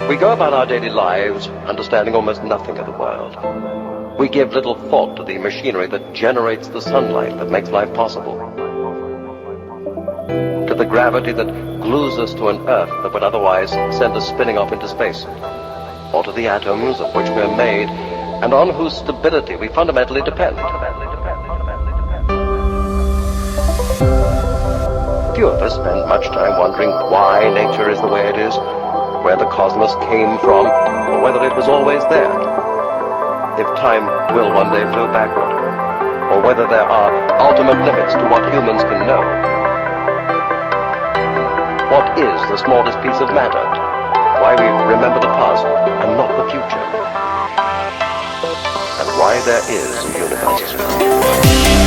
We go about our daily lives understanding almost nothing of the world. We give little thought to the machinery that generates the sunlight that makes life possible, to the gravity that glues us to an Earth that would otherwise send us spinning off into space, or to the atoms of which we are made and on whose stability we fundamentally depend. Few of us spend much time wondering why nature is the way it is, where the cosmos came from, or whether it was always there, if time will one day flow backward, or whether there are ultimate limits to what humans can know. What is the smallest piece of matter? Why we remember the past and not the future? And why there is a universe.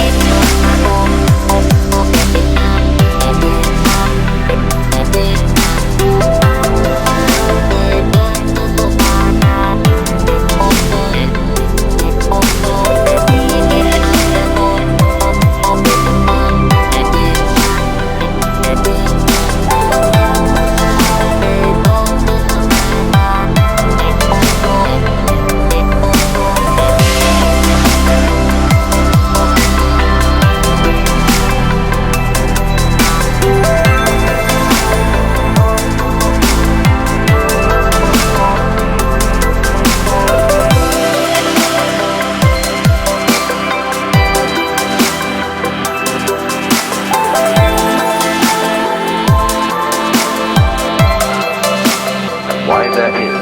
Why there is